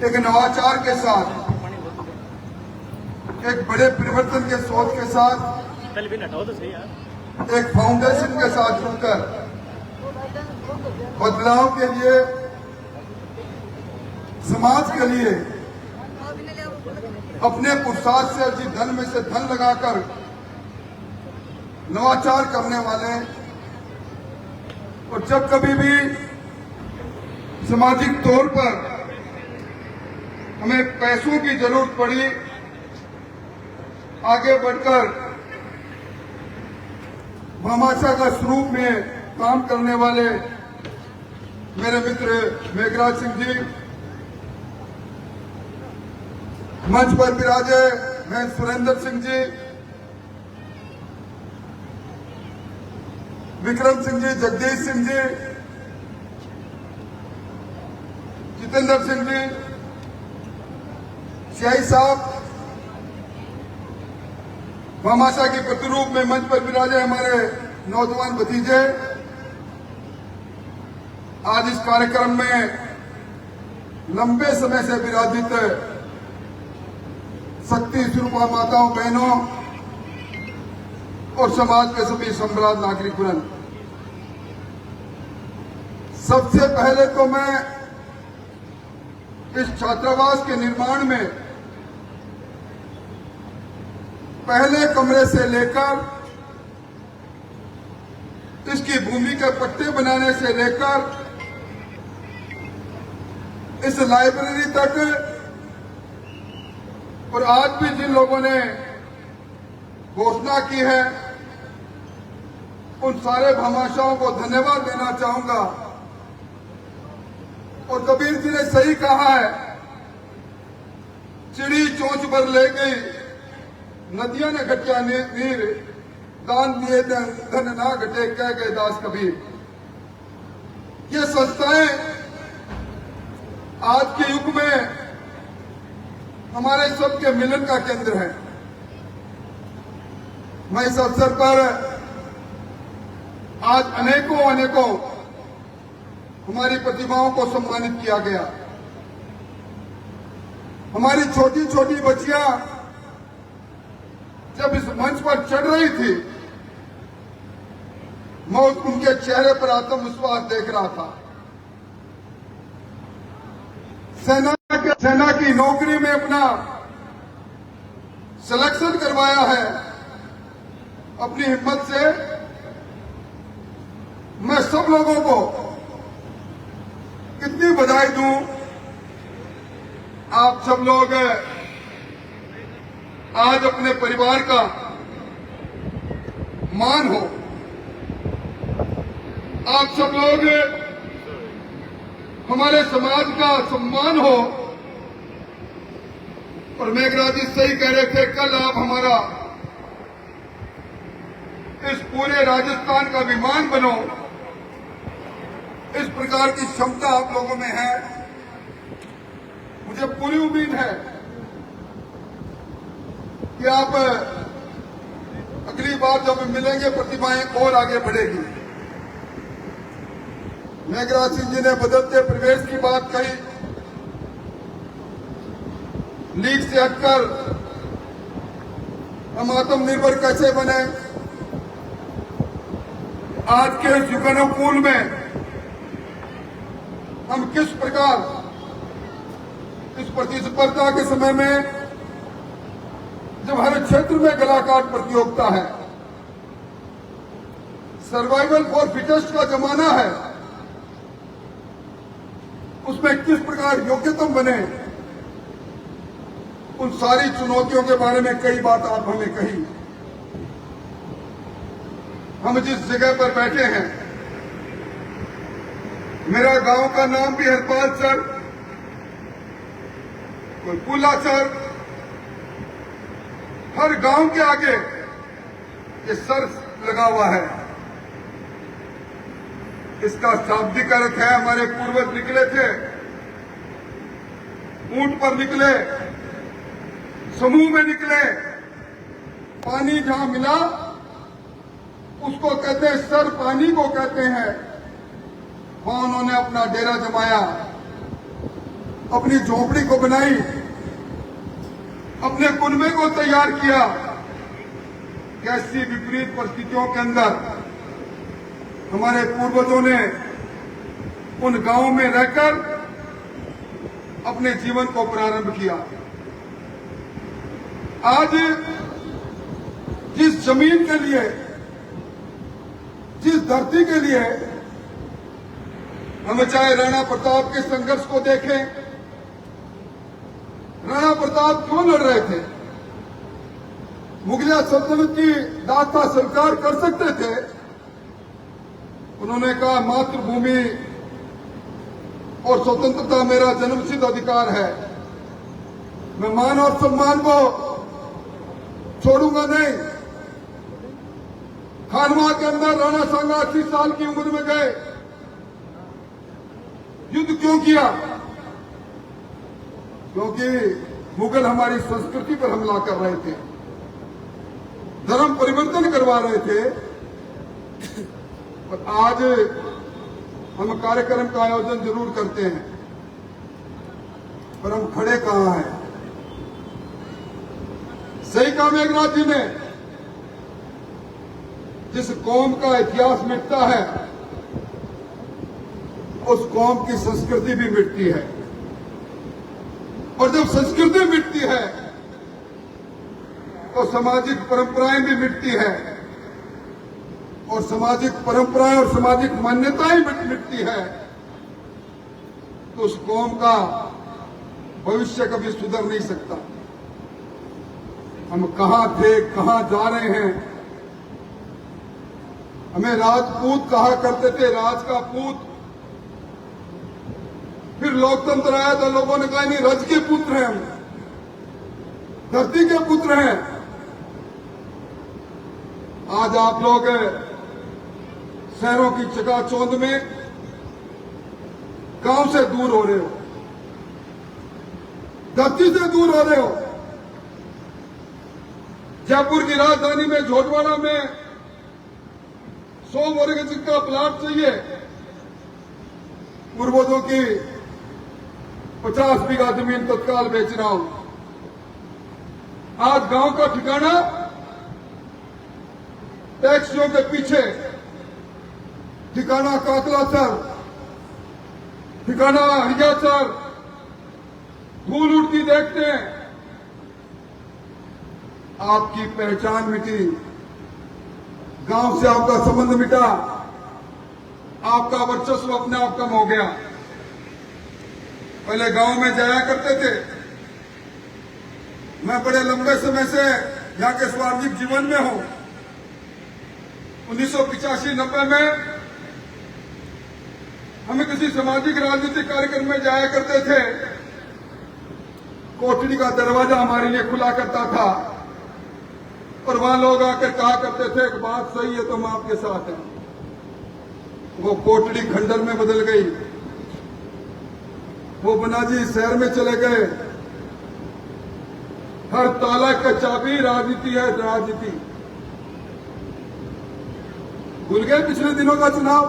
एक नवाचार के साथ, एक बड़े परिवर्तन के सोच के साथ, एक फाउंडेशन के साथ जुड़कर बदलाव के लिए, समाज के लिए अपने पुरुषार्थ से अर्जित धन में से धन लगाकर नवाचार करने वाले, और जब कभी भी सामाजिक तौर पर हमें पैसों की जरूरत पड़ी, आगे बढ़कर भामाशाह का स्वरूप में काम करने वाले मेरे मित्र मेघराज सिंह जी, मंच पर विराजे मैं सुरेंद्र सिंह जी, विक्रम सिंह जी, जगदीश सिंह जी, जितेंद्र सिंह जी, सियाई साहब, भामाशाह के प्रतिरूप में मंच पर विराजे हमारे नौजवान भतीजे, आज इस कार्यक्रम में लंबे समय से विराजित शक्ति स्वरूपा माताओं, बहनों और समाज के सभी सम्राट नागरिक वृंद, सबसे पहले तो मैं इस छात्रावास के निर्माण में पहले कमरे से लेकर इसकी भूमि के पट्टे बनाने से लेकर इस लाइब्रेरी तक, और आज भी जिन लोगों ने घोषणा की है उन सारे भामाशाहों को धन्यवाद देना चाहूंगा। और कबीर जी ने सही कहा है, चिड़ी चोंच पर ले गई, नदियां ने घटिया नीर, दान दिए धन ना घटे, कह गए दास कबीर। ये संस्थाएं आज के युग में हमारे सबके मिलन का केंद्र है। मैं इस अवसर पर आज अनेकों हमारी प्रतिभाओं को सम्मानित किया गया। हमारी छोटी छोटी बच्चियां जब इस मंच पर चढ़ रही थी, मैं उनके चेहरे पर आत्मविश्वास देख रहा था। सेना की नौकरी में अपना सिलेक्शन करवाया है अपनी हिम्मत से। मैं सब लोगों को कितनी बधाई दूं। आप सब लोग आज अपने परिवार का मान हो, आप सब लोग हमारे समाज का सम्मान हो। और मेघराज जी सही कह रहे थे, कल आप हमारा इस पूरे राजस्थान का अभिमान बनो, इस प्रकार की क्षमता आप लोगों में है। मुझे पूरी उम्मीद है कि आप अगली बार जब मिलेंगे प्रतिभाएं और आगे बढ़ेगी। मेघराज सिंह जी ने बदलते परिवेश की बात कही, लीड से हटकर हम आत्मनिर्भर कैसे बने। आज के इस युगानुकूल में हम किस प्रकार इस प्रतिस्पर्धा के समय में, जब हर क्षेत्र में कलाकार प्रतियोगिता है, सर्वाइवल फॉर फिटेस्ट का जमाना है, उसमें किस प्रकार योग्यतम बने, उन सारी चुनौतियों के बारे में कई बात आप हमें कही। हम जिस जगह पर बैठे हैं, मेरा गांव का नाम भी हरपाल सर, कोई पुला सर, हर गांव के आगे ये सर लगा हुआ है। इसका शाब्दिक अर्थ है, हमारे पूर्वज निकले थे, ऊंट पर निकले, समूह में निकले, पानी जहां मिला उसको कहते हैं सर, पानी को कहते हैं। वहां उन्होंने अपना डेरा जमाया। अपनी झोपड़ी को बनाई, अपने कुनबे को तैयार किया। कैसी विपरीत परिस्थितियों के अंदर हमारे पूर्वजों ने उन गांवों में रहकर अपने जीवन को प्रारंभ किया। आज जिस जमीन के लिए, जिस धरती के लिए हम चाहे राणा प्रताप के संघर्ष को देखें, राणा प्रताप क्यों लड़ रहे थे? मुगलिया सल्तनत की दास्ता स्वीकार कर सकते थे। उन्होंने कहा मातृभूमि और स्वतंत्रता मेरा जन्मसिद्ध अधिकार है, मैं मान और सम्मान को छोड़ूंगा नहीं। खानवा के अंदर राणा सांगा 80 साल की उम्र में गए, युद्ध क्यों किया? क्योंकि मुगल हमारी संस्कृति पर हमला कर रहे थे, धर्म परिवर्तन करवा रहे थे। और आज हम कार्यक्रम का आयोजन जरूर करते हैं, पर हम खड़े कहां हैं? सही कहा मेघनाथ जी ने, जिस कौम का इतिहास मिटता है उस कौम की संस्कृति भी मिटती है, और जब संस्कृति मिटती है तो सामाजिक परंपराएं भी मिटती है, और सामाजिक परंपराएं और सामाजिक मान्यताएं मिटती है, तो उस कौम का भविष्य कभी सुधर नहीं सकता। हम कहां थे, कहां जा रहे हैं? हमें राजपूत कहा करते थे, राज का पूत। फिर लोकतंत्र आया तो लोगों ने कहा नहीं, रज के पुत्र हैं हम, धरती के पुत्र हैं। आज आप लोग शहरों की चकाचौंध में गांव से दूर हो रहे हो, धरती से दूर हो रहे हो। जयपुर की राजधानी में झोटवाड़ा में 100 वर्ग गज का प्लाट चाहिए, पूर्वजों की 50 बीघा जमीन तत्काल बेच रहा हूं। आज गांव का ठिकाना टैक्सियों के पीछे, ठिकाना काकलासर, ठिकाना हरियासर, धूल उड़ती देखते हैं। आपकी पहचान मिटी, गांव से आपका संबंध मिटा, आपका वर्चस्व अपने आप कम हो गया। पहले गांव में जाया करते थे। मैं बड़े लंबे समय से यहां के सामाजिक जीवन में हूं। 1985-90 में हमें किसी सामाजिक राजनीतिक कार्यक्रम में जाया करते थे। कोठड़ी का दरवाजा हमारे लिए खुला करता था और वहां लोग आकर कहा करते थे कि बात सही है तो हम आपके साथ हैं। वो कोठड़ी खंडर में बदल गई, वो बनाजी शहर में चले गए। हर ताला का चाबी राजनीति है, राजनीति। भूल गए पिछले दिनों का चुनाव?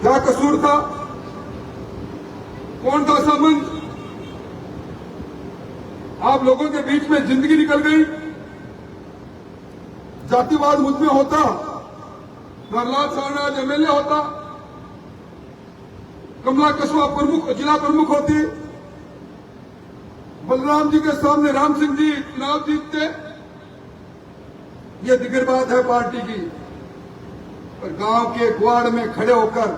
क्या कसूर था? कौन था सामंत? आप लोगों के बीच में जिंदगी निकल गई। जातिवाद मुझ में होता, प्रहलाद सारनाथ एमएलए होता, कमला कस्बा प्रमुख, जिला प्रमुख होती, बलराम जी के सामने राम सिंह जी चुनाव जीतते। ये दिगर बात है पार्टी की। पर गांव के ग्वाड़ में खड़े होकर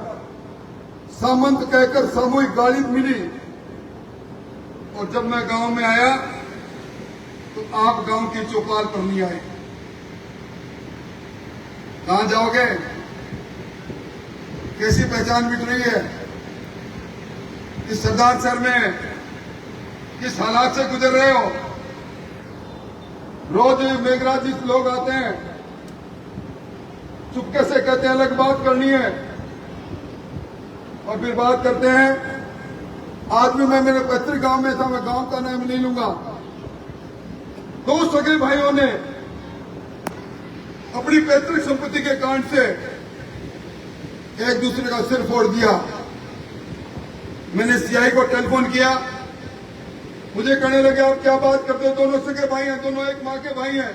सामंत कहकर सामूहिक गाली मिली। और जब मैं गांव में आया तो आप गांव की चौपाल पर नहीं आए। कहां जाओगे? कैसी पहचान मिट रही है? इस सरदार शहर में किस हालात से गुजर रहे हो? रोज मेघराज जी लोग आते हैं, चुपके से कहते हैं अलग बात करनी है, और फिर बात करते हैं। आज भी मैं मेरे पैतृक गांव में था, मैं गांव का नाम नहीं लूंगा। 2 सगे भाइयों ने अपनी पैतृक संपत्ति के कांड से एक दूसरे का सिर फोड़ दिया। मैंने सीआई को टेलीफोन किया, मुझे कहने लगे आप क्या बात करते हो, दोनों सगे भाई हैं, दोनों एक माँ के भाई हैं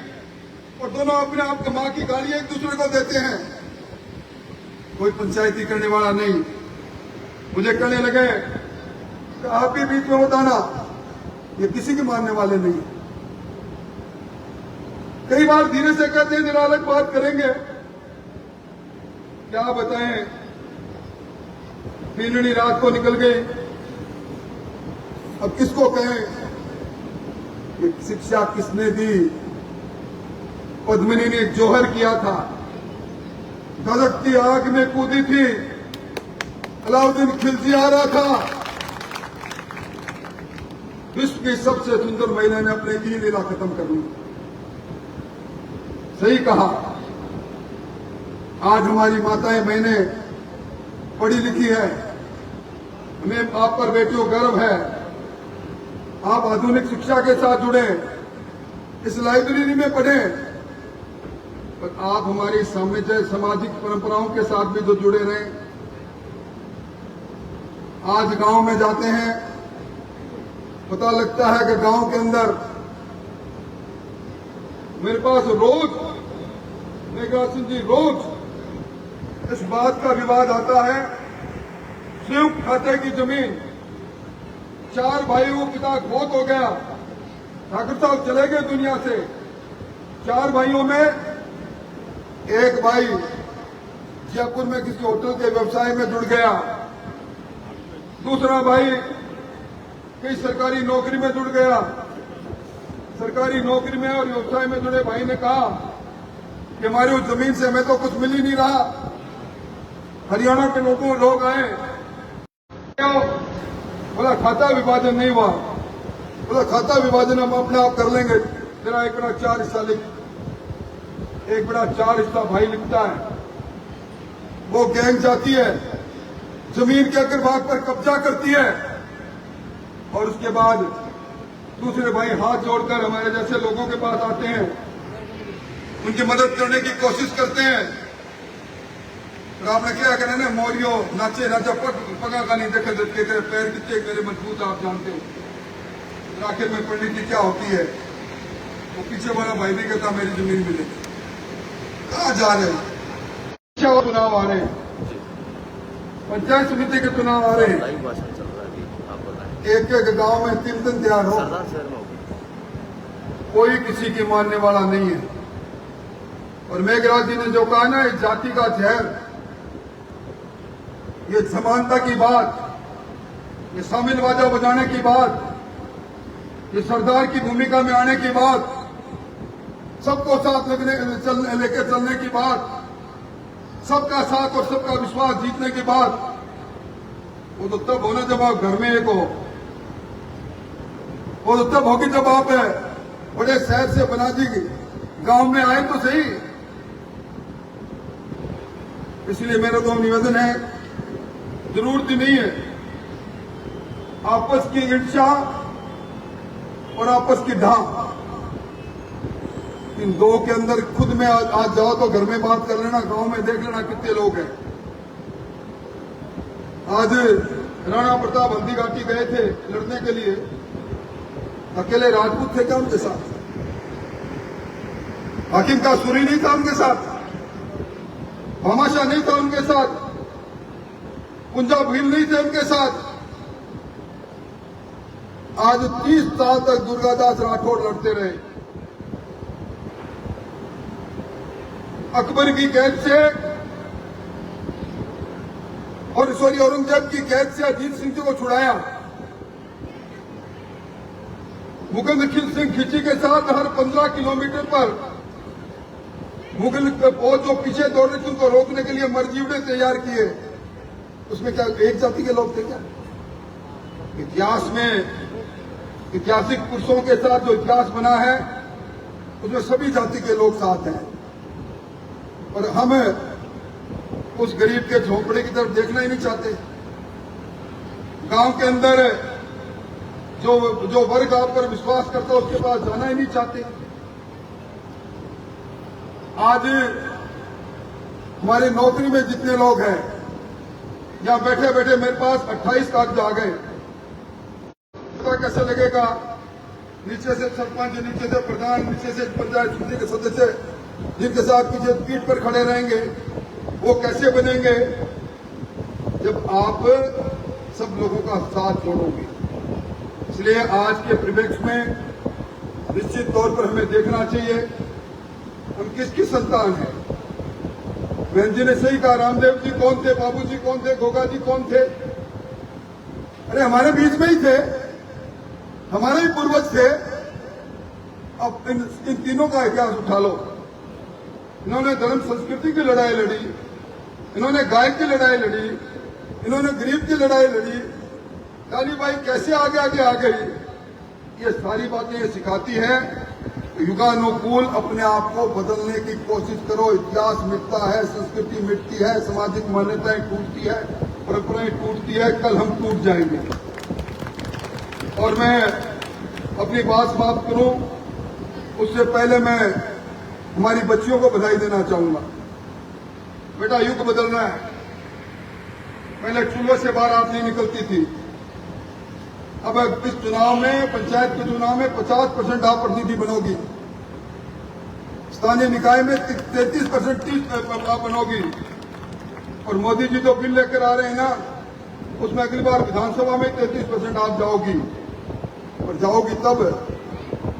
और दोनों अपने आप माँ की गाली एक दूसरे को देते हैं, कोई पंचायती करने वाला नहीं। मुझे कहने लगे कि आप भी बीच में बताना, ये किसी के मानने वाले नहीं। कई बार धीरे से कहते हैं निरालक बात करेंगे, क्या बताएं, पीलनी रात को निकल गई। अब किसको कहें कि शिक्षा किसने दी? पद्मिनी ने जोहर किया था, धधकती आग में कूदी थी, अलाउद्दीन खिलजी आ रहा था, विश्व की सबसे सुंदर महिला ने अपने की लीला खत्म कर ली। सही कहा, आज हमारी माताएं बहनें पढ़ी लिखी है, हमें आप पर बेटियों गर्व है। आप आधुनिक शिक्षा के साथ जुड़े, इस लाइब्रेरी में पढ़ें, पर आप हमारी सामाजिक परंपराओं के साथ भी जो जुड़े रहें। आज गांव में जाते हैं, पता लगता है कि गांव के अंदर मेरे पास रोज मेघराज सिंह जी रोज इस बात का विवाद आता है, संयुक्त खाते की जमीन 4 भाइयों को पिता बहुत हो गया, ठाकुर साहब चले गए दुनिया से। 4 भाइयों में एक भाई जयपुर में किसी होटल के व्यवसाय में जुड़ गया, दूसरा भाई कई सरकारी नौकरी में जुड़ गया। सरकारी नौकरी में और व्यवसाय में जुड़े भाई ने कहा कि हमारी उस जमीन से हमें तो कुछ मिल ही नहीं रहा। हरियाणा के लोग आए, बोला खाता विभाजन नहीं हुआ, बोला खाता विभाजन हम अपने आप कर लेंगे, तेरा एक बड़ा 4 हिस्सा लिख। एक बड़ा 4 हिस्सा भाई लिखता है, वो गैंग जाती है, जमीन के अग्रभाग पर कब्जा करती है और उसके बाद दूसरे भाई हाथ जोड़कर हमारे जैसे लोगों के पास आते हैं, उनकी मदद करने की कोशिश करते हैं। और आपने क्या कहना, मोरियो नाचे राजा पगा का नहीं देखे के तेरे पैर कितने मेरे मजबूत आप जानते हो। आखिर में पंडित क्या होती है, वो पीछे वाला भाई भी कहता मेरी जमीन मिलेगी। कहाँ जा रहे हैं? चुनाव आ रहे हैं, पंचायत समिति के चुनाव आ रहे हैं, एक एक गांव में 3 तैयार हो, कोई किसी की मानने वाला नहीं है। और मेघराज जी ने जो कहा ना, इस जाति का जहर, ये समानता की बात, ये शामिल वाजा बजाने की बात, ये सरदार की भूमिका में आने की बात, सबको साथ लेकर चलने की बात, सबका साथ और सबका विश्वास जीतने की बात, वो तो तब होना जब आप घर में एक हो, वो तो तब होगी जब आप बड़े शहर से बना दी गांव में आए तो सही। इसलिए मेरा तो निवेदन है, जरूरत ही नहीं है आपस की ईर्ष्या और आपस की ढांक, इन दो के अंदर खुद में आज जाओ तो घर में बात कर लेना, गांव में देख लेना कितने लोग हैं। आज राणा प्रताप हल्दी घाटी गए थे लड़ने के लिए, अकेले राजपूत थे क्या उनके साथ? हाकिम का सूरी नहीं था उनके साथ, भामाशाह नहीं था उनके साथ, कुंजा भील नहीं थे उनके साथ। आज 30 साल तक दुर्गादास राठौड़ लड़ते रहे। अकबर की कैद से और औरंगजेब की कैद से अजीत सिंह जी को छुड़ाया। मुगल खिल सिंह खिची के साथ हर 15 किलोमीटर पर मुगल फौज जो पीछे दौड़ रही थी उनको रोकने के लिए मरजीवड़े तैयार किए। उसमें क्या एक जाति के लोग थे क्या? इतिहास में ऐतिहासिक पुरुषों के साथ जो इतिहास बना है उसमें सभी जाति के लोग साथ हैं। और हम उस गरीब के झोंपड़े की तरफ देखना ही नहीं चाहते। गांव के अंदर जो वर्ग आप पर विश्वास करता है उसके पास जाना ही नहीं चाहते। आज हमारे नौकरी में जितने लोग हैं यहाँ बैठे बैठे मेरे पास 28 कागज आ गए। पता कैसे लगेगा? नीचे से सरपंच, नीचे से प्रधान, नीचे से पंचायत समिति के सदस्य जिनके साथ पीछे पीठ पर खड़े रहेंगे, वो कैसे बनेंगे जब आप सब लोगों का साथ छोड़ोगे। इसलिए आज के परिप्रेक्ष्य में निश्चित तौर पर हमें देखना चाहिए हम किसकी संतान है। बहन जी ने सही कहा, रामदेव जी कौन थे, बाबू जी कौन थे, गोगा जी कौन थे? अरे हमारे बीच में ही थे, हमारे ही पूर्वज थे। अब इन तीनों का इतिहास उठा लो। इन्होंने धर्म संस्कृति की लड़ाई लड़ी, इन्होंने गाय की लड़ाई लड़ी, इन्होंने गरीब की लड़ाई लड़ी। काली बाई कैसे आगे आगे आ गई, ये सारी बातें ये सिखाती है। युगानुकूल अपने आप को बदलने की कोशिश करो। इतिहास मिटता है, संस्कृति मिटती है, सामाजिक मान्यताएं टूटती है, परंपराएं टूटती है। कल हम टूट जाएंगे। और मैं अपनी बात समाप्त करूं उससे पहले मैं हमारी बच्चियों को बधाई देना चाहूंगा। बेटा, युग बदल रहा है। पहले चूल्हों से बाहर आप नहीं निकलती थी। अब इस चुनाव में, पंचायत के चुनाव में 50% आप प्रतिनिधि बनोगी, स्थानीय निकाय में 33% आप बनोगी। और मोदी जी जो बिल लेकर आ रहे हैं ना, उसमें अगली बार विधानसभा में 33% आप जाओगी। और जाओगी तब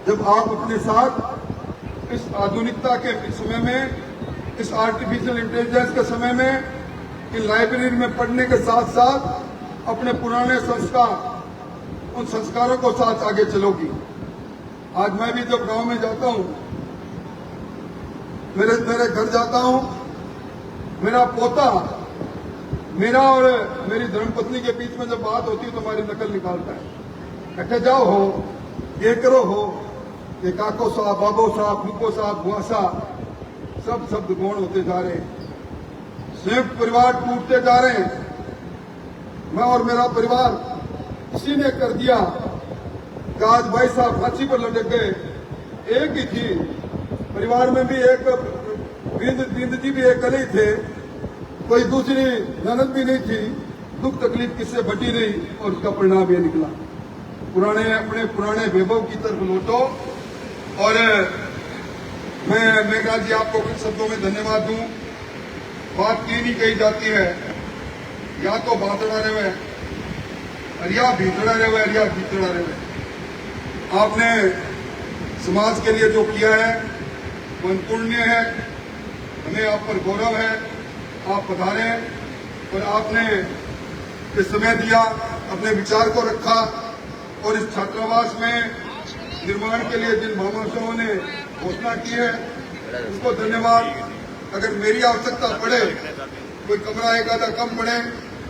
जब आप अपने साथ इस आधुनिकता के समय में, इस आर्टिफिशियल इंटेलिजेंस के समय में, इन लाइब्रेरी में पढ़ने के साथ साथ अपने पुराने संस्कार, उन संस्कारों को साथ आगे चलोगी। आज मैं भी जब गांव में जाता हूं, मेरे घर जाता हूं, मेरा पोता मेरा और मेरी धर्मपत्नी के बीच में जब बात होती है तो हमारी नकल निकालता है। कट्ठे जाओ हो, ये करो हो, ये काको साहब, बाबो साहब, फूको साहब, बुआ साहब, सब शब्द गौण होते जा रहे हैं। संयुक्त परिवार टूटते जा रहे हैं। मैं और मेरा परिवार इसी ने कर दिया कि आज भाई साहब फांसी पर लटक गए। एक ही थी परिवार में भी, एक बिंद जी भी एक ही थे, कोई दूसरी ननद भी नहीं थी। दुख तकलीफ किससे बटी नहीं और उसका परिणाम ये निकला। अपने पुराने वैभव की तरफ लौटो। और मैं मेघराज जी आपको कुछ शब्दों में धन्यवाद दूं। बात की नहीं कही जाती है, या तो बातड़ा रहे अरिया भीतड़ा रहे, अरिया भीतड़ा रहे। आपने समाज के लिए जो किया है वो अनपुण्य है। हमें आप पर गौरव है। आप पधारे और आपने इस समय दिया, अपने विचार को रखा। और इस छात्रावास में निर्माण के लिए जिन महानुभावों ने घोषणा की है उनको धन्यवाद। अगर मेरी आवश्यकता पड़े, कोई कमरा एक आधा कम पड़े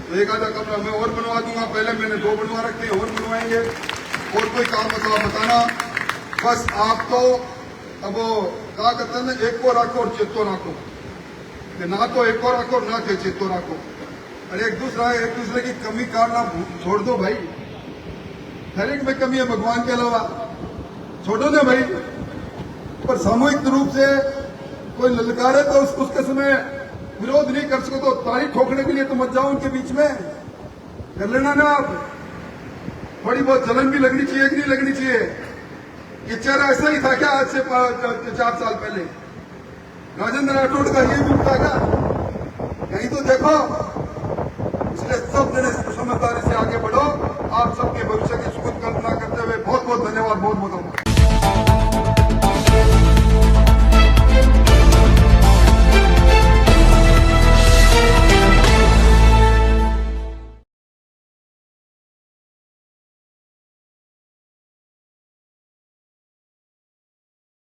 तो एक आधा कमरा मैं और बनवा दूंगा। पहले मैंने 2 बनवा रखे हैं, और बनवाएंगे। और कोई काम बताना। बस आप तो अब कहा करते हैं ना, एक को रखो और चेतो रखो, ना तो एक को रखो ना के चेतो रखो। अरे एक दूसरे की कमी काटना छोड़ दो भाई। हर एक में कमी है भगवान के अलावा, छोड़ो ना भाई। पर सामूहिक रूप से कोई ललकारे तो उसके समय विरोध नहीं कर सको तो ताली ठोकने के लिए तो मत जाओ उनके बीच में। कर लेना ना आप। थोड़ी बहुत जलन भी लगनी चाहिए कि नहीं लगनी चाहिए? ये चेहरा ऐसा ही था क्या आज से 4 साल पहले? राजेंद्र राठौड़ का ये भी था क्या? यही तो देखो। इसलिए सब जने समझदारी से आगे बढ़ो। आप सबके भविष्य